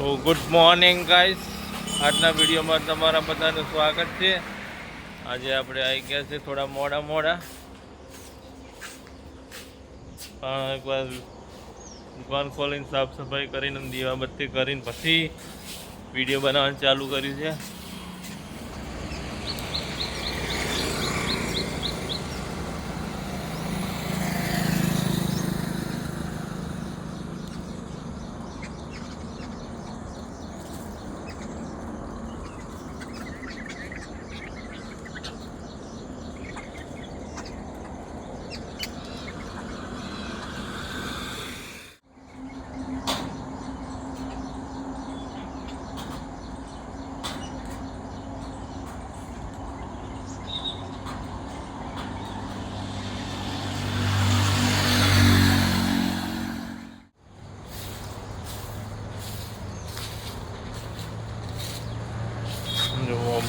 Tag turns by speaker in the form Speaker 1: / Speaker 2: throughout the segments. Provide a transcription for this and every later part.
Speaker 1: તો good morning guys, આજના વિડીયોમાં તમારા બધાનું સ્વાગત છે. આજે આપણે આવી ગયા છે થોડા મોડા પણ એકવાર દુકાન ખોલીને સાફ સફાઈ કરીને દીવાબત્તી કરીને પછી વિડીયો બનાવવાનું ચાલુ કર્યું છે.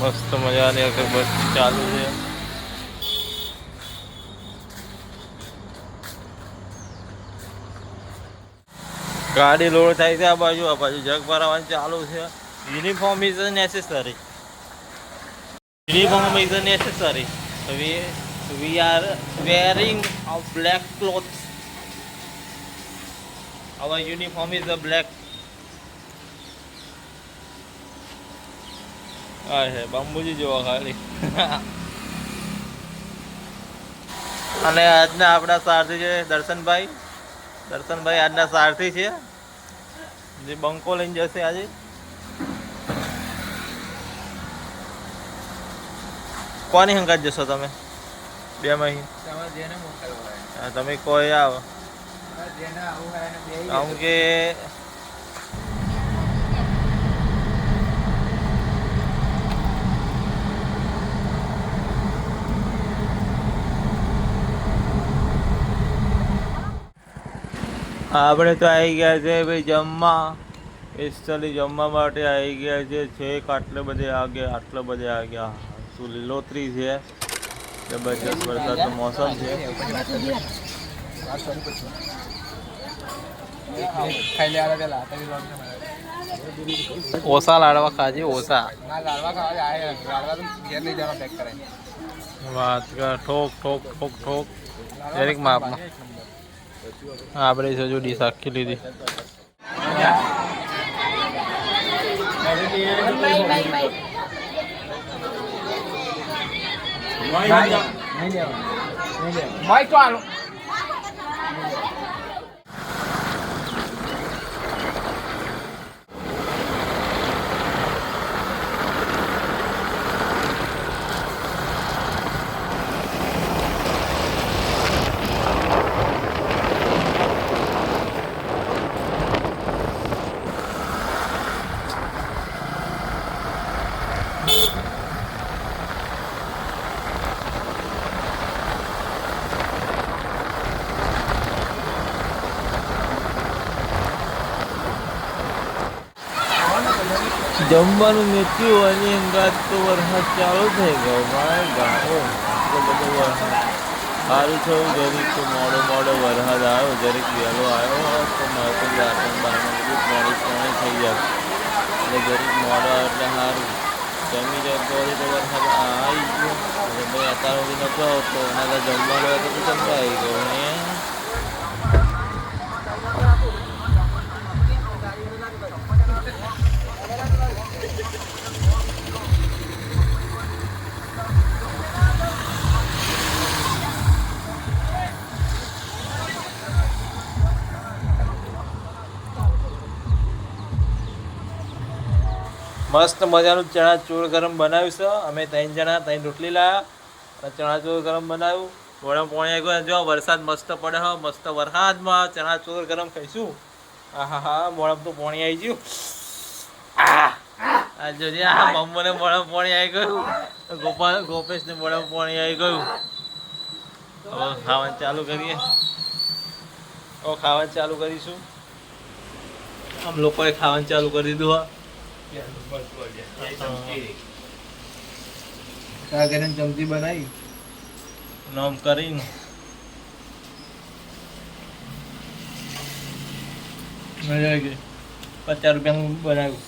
Speaker 1: મસ્ત મજાની અગરબત્તી ચાલુ છે. ગાડી લોડ થાય છે. આ બાજુ જગ ભરાવાનું ચાલુ છે. Uniform is necessary. Uniform is necessary. We are wearing our black clothes. Our uniform is a black. હે બાંબુજી જોવા ખાલી. અને આજના આપણા સારથી છે દર્શનભાઈ આજના સારથી છે જે બંકો લઈને જશે આજે. કોની હંગાત જશો તમે? બે મહી તમે કોઈ આવો આમ કે આપણે તો આવી ગયા છે ભાઈ જમવા. સ્પેશિયલી જમવા માટે આવી ગયા છે. છેક આટલે બધે આ ગયા. શું લીલોતરી છે, જબરજસ્ત વરસાદનો મોસમ છે. ઓસા લાડવા ખાજે. ઓસા વાત કર. ઠોક ઠોક ઠોક ઠોક દરેક માપમાં. આપણે હજુ ડીશ આખી લીધી. જમવાનું મેચ્યું અને અંગાત તો વરસાદ ચાલુ થઈ ગયો. મારે ગાઓ બધો વરસાદ સારું થયું. જરીક મોડો વરસાદ આવ્યો, જરીક વહેલો આવ્યો તો મારે રાતન બારમાં બધું પાણી થઈ જાય. એટલે જરીક મોડો એટલે સારું જમી જાય તો વરસાદ આવી ગયો. એટલે ભાઈ અત્યાર સુધી નતો આવતો. એના જમવાનું હોય તો જમવા આવી ગયો. મસ્ત મજાનું ચણાચોર ગરમ બનાવ્યું છે. અમે 3 જણા 3 રોટલી લાવ્યા અને ચણાચોર ગરમ બનાવ્યું. વડા પાણી આવી ગયો. જો વરસાદ મસ્ત પડે હો. મસ્ત વરસાદમાં ચણાચોર ગરમ ખાઈશું. હા મોડામાં તો પાણી આવી ગયું. જોજે આ મમ્મીને મોડામાં પાણી આવી ગયું. ગોપેશને મોડામાં પાણી આવી ગયું. હવે ખાવાનું ચાલુ કરીએ. ખાવાનું ચાલુ કરીશું. આમ લોકોએ ખાવાનું ચાલુ કરી દીધું. હા ચમચી બનાવી નામ કરીને મજા આવી ગઈ.
Speaker 2: 50 રૂપિયાનું બનાવ્યું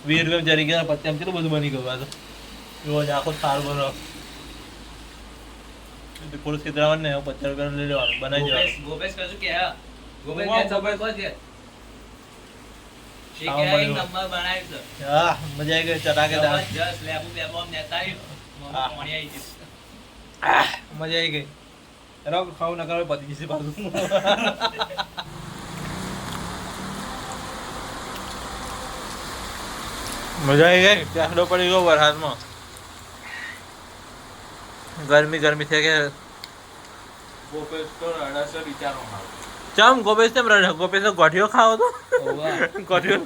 Speaker 2: 20 રૂપિયા જરી ગયા 50 કેટલું બધું બની ગયું આ તો જો આખો થાળ બનો પુરુષ ખેતરાવાનું ને 50 રૂપિયાનું લઈ લેવાનું બનાવી દેવાનું
Speaker 3: ગોપેશ કશું કે હા ગોપેશ કે સબર કો છે એ કે એક નંબર બનાવી છે
Speaker 2: હા મજા આવી ગઈ ચટાકેદાર
Speaker 3: જસ લેબુ બેબો આમ નેતાઈ મમ્મી પાણી આવી ગઈ
Speaker 2: મજા આવી ગઈ રાવ ખાવ ના કરો પતી જશે પાછું મજા આવી ગઈ ચાખડો પડી ગયો વરસાદમાં ગરમી થઈ ગઈ
Speaker 1: ગોપેશ તો રડાશે વિચારો
Speaker 2: ચમ ગોપેશ તેમ રડે ગોપેશ ગોઠિયો ખાવો તો
Speaker 3: ઓવા
Speaker 2: ગોઠિયો